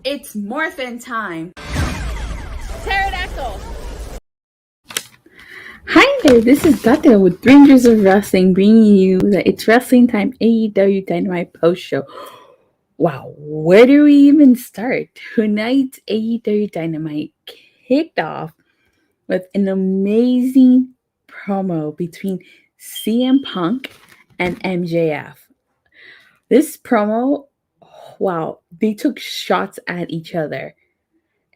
It's morphin' time. Pterodactyl. Hi there, this is Datila with Rangers of Wrestling, bringing you the It's Wrestling Time AEW Dynamite post show. Wow, where do we even start? Tonight's AEW Dynamite kicked off with an amazing promo between CM Punk and MJF. This promo, wow, they took shots at each other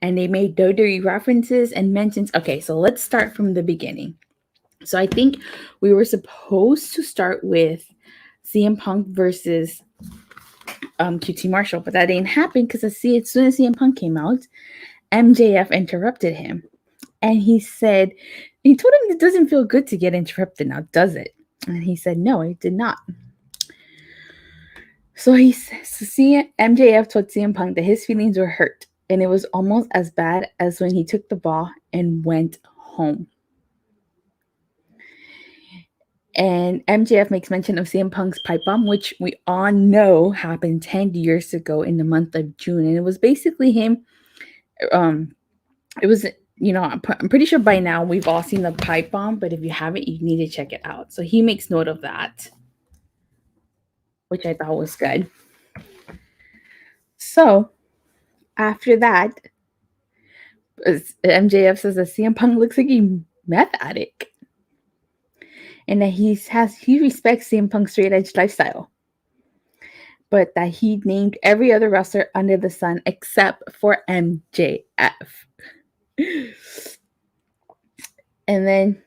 and they made WWE references and mentions. Okay, so let's start from the beginning. So I think we were supposed to start with CM Punk versus QT Marshall, but that didn't happen because as soon as CM Punk came out, MJF interrupted him. And he told him it doesn't feel good to get interrupted now, does it? And he said, no, it did not. So MJF told CM Punk that his feelings were hurt, and it was almost as bad as when he took the ball and went home. And MJF makes mention of CM Punk's pipe bomb, which we all know happened 10 years ago in the month of June. And it was basically him. It was, I'm pretty sure by now we've all seen the pipe bomb, but if you haven't, you need to check it out. So he makes note of that, which I thought was good. So after that, MJF says that CM Punk looks like a meth addict, and that he respects CM Punk's straight edge lifestyle, but that he named every other wrestler under the sun except for MJF. And then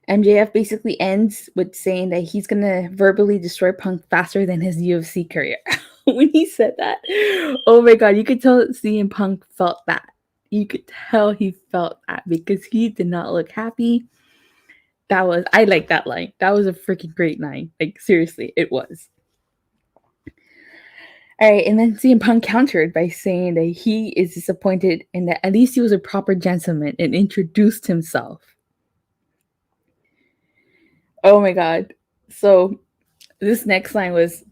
MJF basically ends with saying that he's gonna verbally destroy Punk faster than his UFC career. When he said that, oh my god, you could tell CM Punk felt that. You could tell he felt that because he did not look happy. I like that line. That was a freaking great line. Like, seriously, it was. All right, and then CM Punk countered by saying that he is disappointed and that at least he was a proper gentleman and introduced himself. Oh my god. So this next line was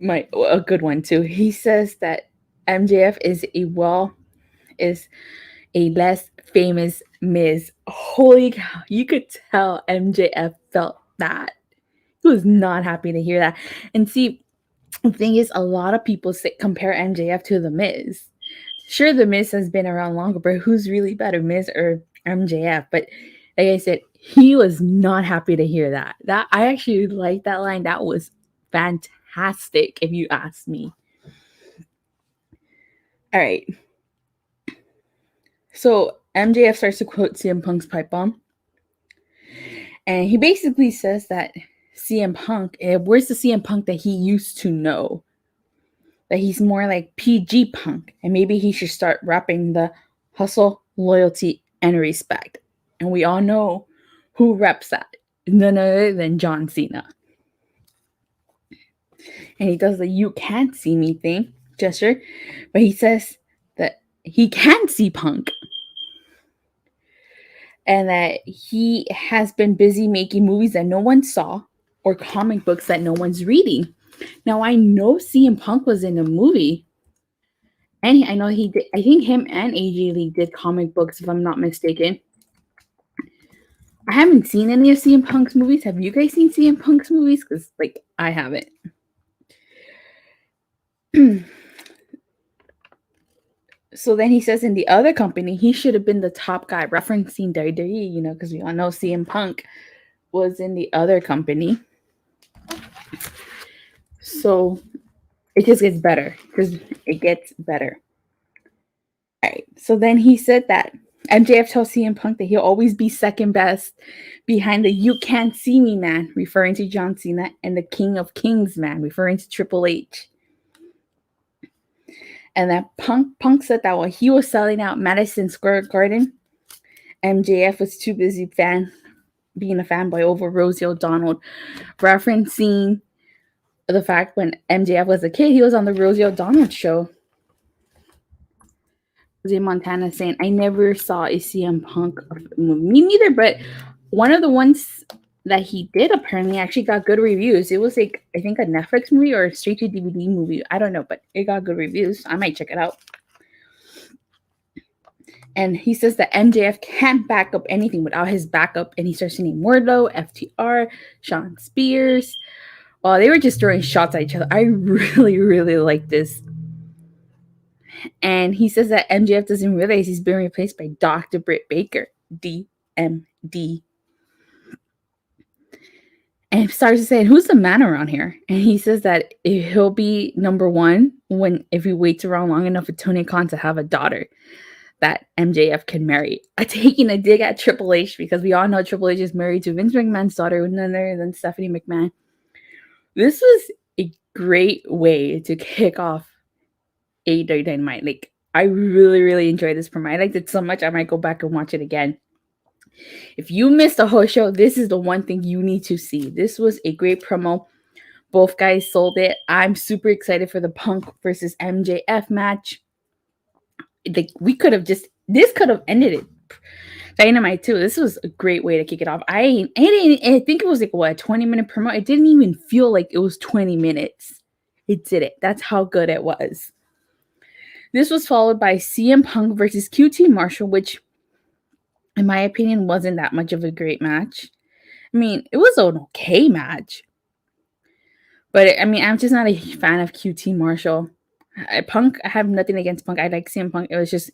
a good one too. He says that MJF is a less famous Miz. Holy cow, you could tell MJF felt that. He was not happy to hear that. And see, the thing is, a lot of people compare MJF to The Miz. Sure, The Miz has been around longer, but who's really better, Miz or MJF? But like I said, he was not happy to hear that. I actually liked that line. That was fantastic, if you ask me. All right. So MJF starts to quote CM Punk's pipe bomb. And he basically says that CM Punk, where's the CM Punk that he used to know? That he's more like PG Punk. And maybe he should start rapping the hustle, loyalty, and respect. And we all know who reps that. None other than John Cena. And he does the "you can't see me" gesture. But he says that he can see Punk. And that he has been busy making movies that no one saw or comic books that no one's reading. Now, I know CM Punk was in a movie. And I know he did. I think him and AJ Lee did comic books, if I'm not mistaken. I haven't seen any of CM Punk's movies. Have you guys seen CM Punk's movies? Because, I haven't. So then he says in the other company, he should have been the top guy, referencing WWE, because we all know CM Punk was in the other company. So it just gets better. Because it gets better. All right. So then he said that MJF tells CM Punk that he'll always be second best behind the "you can't see me" man, referring to John Cena, and the King of Kings man, referring to Triple H. And that Punk said that while he was selling out Madison Square Garden, MJF was too busy being a fanboy over Rosie O'Donnell, referencing the fact when MJF was a kid, he was on the Rosie O'Donnell show. Jose Montana saying, "I never saw a CM Punk movie." Me neither, but one of the ones that he did apparently actually got good reviews. It was like, I think, a Netflix movie or a straight to DVD movie. I don't know, but it got good reviews. I might check it out. And he says that MJF can't back up anything without his backup. And he starts to name Wardlow, FTR, Sean Spears. Well, they were just throwing shots at each other. I really, really like this. And he says that MJF doesn't realize he's been replaced by Dr. Britt Baker, DMD. And starts to say, who's the man around here? And he says that he'll be number one if he waits around long enough for Tony Khan to have a daughter that MJF can marry. Taking a dig at Triple H, because we all know Triple H is married to Vince McMahon's daughter, none other than Stephanie McMahon. This was a great way to kick off AEW Dynamite. Like, I really, really enjoyed this promo. I liked it so much, I might go back and watch it again. If you missed the whole show, this is the one thing you need to see. This was a great promo. Both guys sold it. I'm super excited for the Punk versus MJF match. Like, this could have ended it. Dynamite too. This was a great way to kick it off. I think it was like, what, a 20-minute promo? It didn't even feel like it was 20 minutes. It did it. That's how good it was. This was followed by CM Punk versus QT Marshall, which, in my opinion, wasn't that much of a great match. I mean, it was an okay match. But, I mean, I'm just not a fan of QT Marshall. Punk, I have nothing against Punk. I like CM Punk. It was just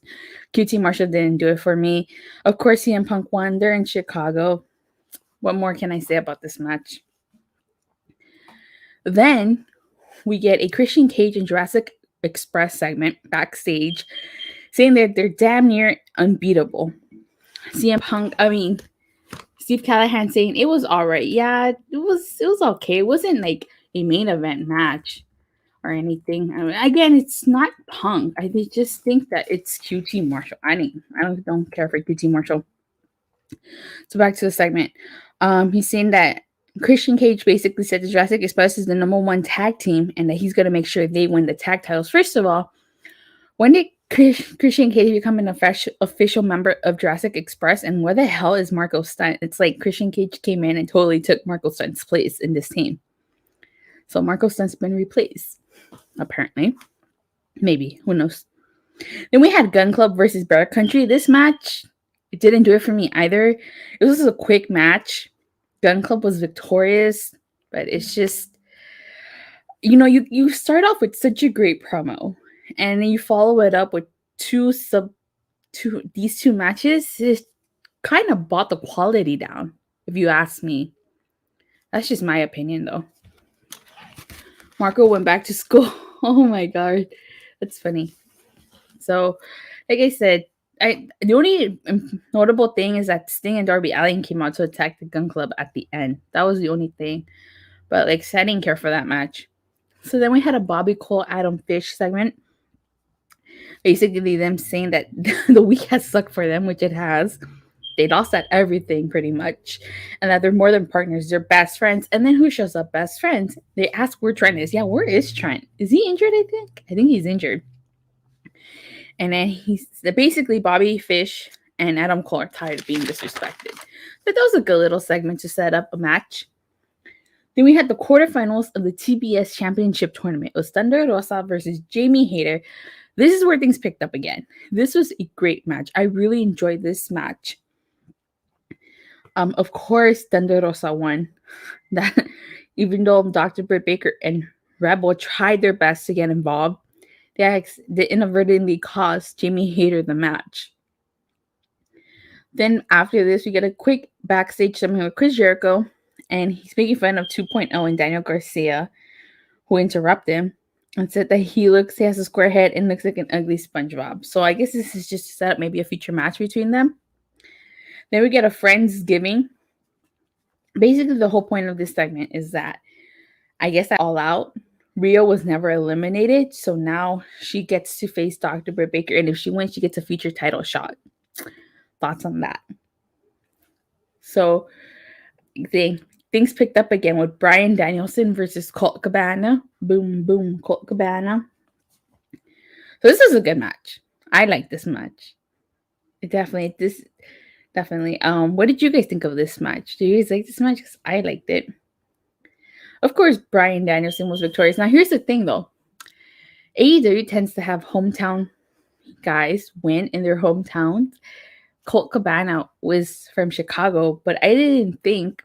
QT Marshall didn't do it for me. Of course, CM Punk won. They're in Chicago. What more can I say about this match? Then we get a Christian Cage and Jurassic Express segment backstage saying that they're damn near unbeatable. CM Punk, Steve Callahan saying it was all right. Yeah, it was okay. It wasn't like a main event match or anything. I mean, again, it's not Punk. I just think that it's QT Marshall. I don't care for QT Marshall. So back to the segment. He's saying that Christian Cage basically said that Jurassic Express is the number one tag team and that he's going to make sure they win the tag titles. First of all, when did Christian Cage become an official member of Jurassic Express? And where the hell is Marco Stunt? It's like Christian Cage came in and totally took Marco Stunt's place in this team. So Marco Stunt's been replaced, apparently. Maybe. Who knows? Then we had Gun Club versus Bear Country. This match, it didn't do it for me either. It was a quick match. Gun Club was victorious, but it's just, you start off with such a great promo, and then you follow it up with these two matches. It kind of brought the quality down, if you ask me. That's just my opinion, though. Marco went back to school. Oh my god, that's funny. So, like I said, the only notable thing is that Sting and Darby Allin came out to attack the Gun Club at the end. That was the only thing. But I didn't care for that match. So then we had a Bobby Cole Adam Fish segment. Basically them saying that the week has sucked for them, which it has. They lost at everything pretty much. And that they're more than partners. They're best friends. And then who shows up? Best friends. They ask where Trent is. Yeah, where is Trent? Is he injured, I think? I think he's injured. And then basically Bobby Fish and Adam Cole are tired of being disrespected. But that was a good little segment to set up a match. Then we had the quarterfinals of the TBS Championship Tournament. It was Thunder Rosa versus Jamie Hayter. This is where things picked up again. This was a great match. I really enjoyed this match. Of course, Thunder Rosa won. That, even though Dr. Britt Baker and Rebel tried their best to get involved, they inadvertently cost Jamie Hayter the match. Then after this, we get a quick backstage segment with Chris Jericho, and he's making fun of 2.0 and Daniel Garcia, who interrupt him and said that he has a square head and looks like an ugly SpongeBob. So I guess this is just to set up maybe a future match between them. Then we get a Friendsgiving. Basically, the whole point of this segment is that I guess at All Out, Rio was never eliminated, so now she gets to face Dr. Britt Baker, and if she wins, she gets a future title shot. Thoughts on that? So things picked up again with Bryan Danielson versus Colt Cabana. Boom, boom, Colt Cabana. So this is a good match. I like this match. Definitely. What did you guys think of this match? Do you guys like this match? Because I liked it. Of course, Bryan Danielson was victorious. Now, here's the thing, though. AEW tends to have hometown guys win in their hometowns. Colt Cabana was from Chicago, but I didn't think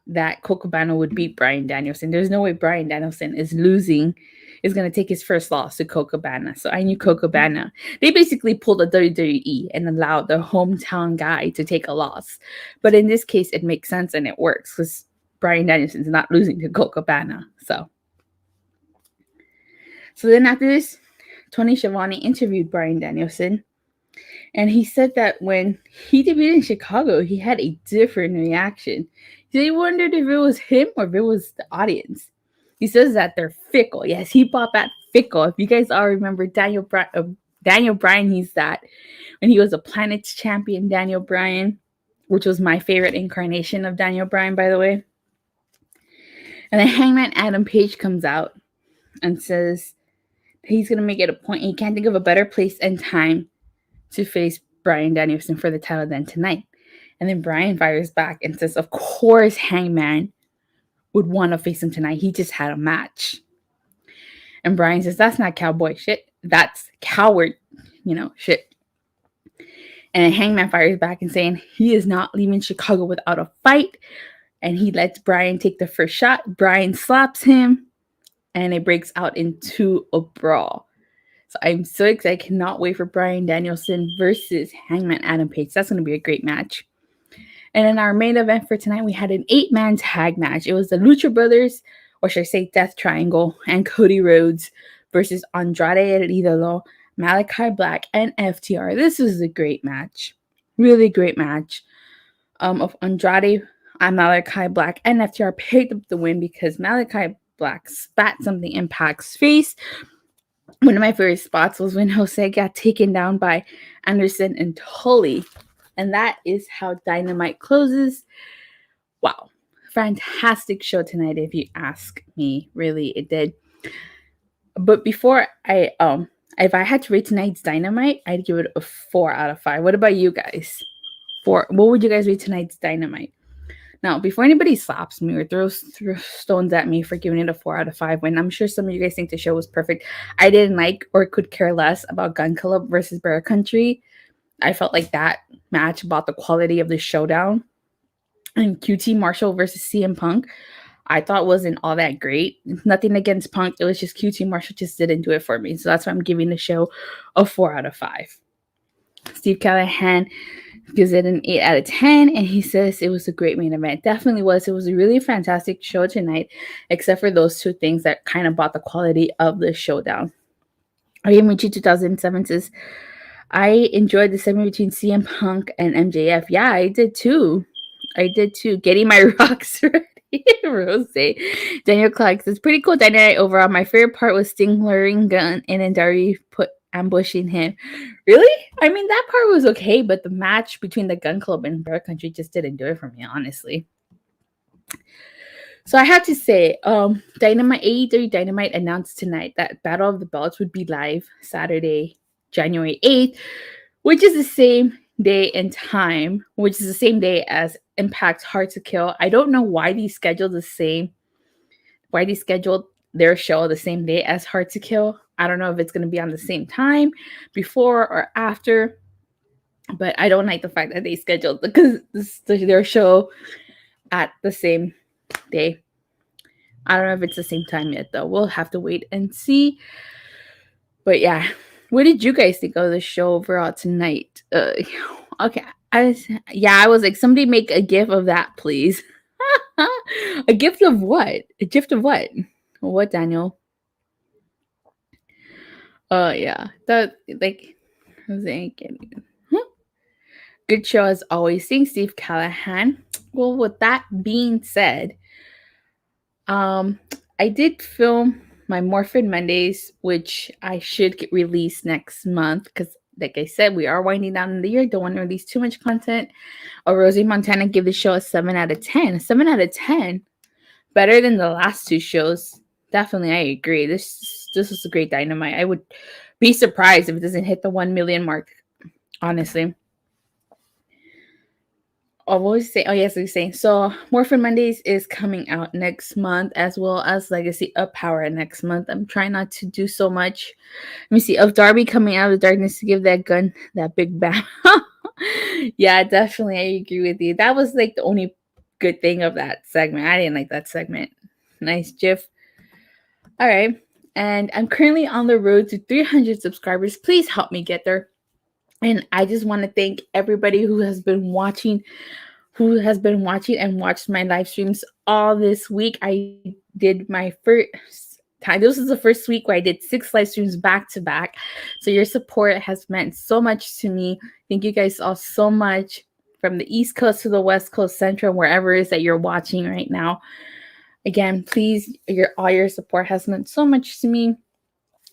that Colt Cabana would beat Bryan Danielson. There's no way Bryan Danielson is going to take his first loss to Colt Cabana. So I knew Colt Cabana. They basically pulled a WWE and allowed the hometown guy to take a loss. But in this case, it makes sense and it works because Bryan Danielson's not losing to Colt Cabana. So then after this, Tony Schiavone interviewed Bryan Danielson. And he said that when he debuted in Chicago, he had a different reaction. He wondered if it was him or if it was the audience. He says that they're fickle. Yes, he bought that fickle. If you guys all remember Daniel Bryan, he's that. When he was a Planet's champion, Daniel Bryan, which was my favorite incarnation of Daniel Bryan, by the way. And then Hangman Adam Page comes out and says he's going to make it a point. He can't think of a better place and time to face Bryan Danielson for the title than tonight. And then Bryan fires back and says, of course Hangman would want to face him tonight. He just had a match. And Bryan says, that's not cowboy shit. That's coward, shit. And Hangman fires back and saying he is not leaving Chicago without a fight. And he lets Bryan take the first shot. Bryan slaps him. And it breaks out into a brawl. So I'm so excited. I cannot wait for Bryan Danielson versus Hangman Adam Page. That's going to be a great match. And in our main event for tonight, we had an 8-man tag match. It was the Lucha Brothers, or should I say Death Triangle, and Cody Rhodes versus Andrade and Ídolo, Malakai Black, and FTR. This was a great match. Really great match. Of Andrade, Malakai Black, and FTR picked up the win because Malakai Black spat something in Pac's face. One of my favorite spots was when Jose got taken down by Anderson and Tully. And that is how Dynamite closes. Wow. Fantastic show tonight, if you ask me. Really, it did. But before if I had to rate tonight's Dynamite, I'd give it a 4 out of 5. What about you guys? 4. What would you guys rate tonight's Dynamite? Now, before anybody slaps me or throws stones at me for giving it a 4 out of 5, when I'm sure some of you guys think the show was perfect, I didn't like or could care less about Gun Club versus Bear Country. I felt like that match about the quality of the showdown. And QT Marshall versus CM Punk, I thought wasn't all that great. Nothing against Punk. It was just QT Marshall just didn't do it for me. So that's why I'm giving the show a 4 out of 5. Steve Callahan gives it an 8 out of 10, and he says it was a great main event. Definitely was. It was a really fantastic show tonight, except for those two things that kind of brought the quality of the showdown. Richie 2007 says, I enjoyed the segment between CM Punk and MJF. Yeah, I did too. Getting my rocks ready. Rose. Daniel Clark says, pretty cool Dynamite overall. My favorite part was Sting luring Gunn and then Dari ambushing him. Really? I mean, that part was okay, but the match between the Gun Club and Bear Country just didn't do it for me, honestly. So I have to say, AEW Dynamite announced tonight that Battle of the Belts would be live Saturday, January 8th, which is the same day and time, which is the same day as Impact's Hard to Kill. I don't know why they scheduled their show the same day as Hard to Kill. I don't know if it's going to be on the same time, before or after, but I don't like the fact that they scheduled their show at the same day. I don't know if it's the same time yet, though. We'll have to wait and see. But yeah, what did you guys think of the show overall tonight? Okay, I was like, somebody make a gif of that, please. A gift of what? A gift of what? What, Daniel? Yeah, that like, I was thinking. Good show as always. Thanks, Steve Callahan. Well, with that being said, I did film my Morphin Mondays, which I should get released next month because, like I said, we are winding down in the year. Don't want to release too much content. Rosie Montana gave the show a 7 out of 10. 7 out of 10. Better than the last two shows. Definitely, I agree. This is a great Dynamite. I would be surprised if it doesn't hit the 1 million mark, honestly. what was he saying? Oh, yes, he's saying. So, Morphin Mondays is coming out next month, as well as Legacy of Power next month. I'm trying not to do so much. Let me see. Of Darby coming out of the darkness to give that Gunn that big bang. Yeah, definitely. I agree with you. That was like the only good thing of that segment. I didn't like that segment. Nice GIF. All right. And I'm currently on the road to 300 subscribers. Please help me get there. And I just want to thank everybody who has been watching and watched my live streams all this week. I did my first time. This is the first week where I did 6 live streams back to back. So your support has meant so much to me. Thank you guys all so much, from the East Coast to the West Coast, Central, wherever it is that you're watching right now. Again, please, all your support has meant so much to me.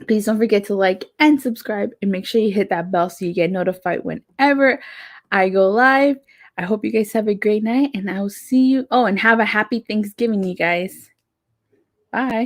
Please don't forget to like and subscribe, and make sure you hit that bell so you get notified whenever I go live. I hope you guys have a great night, and I will see you. Oh, and have a happy Thanksgiving, you guys. Bye.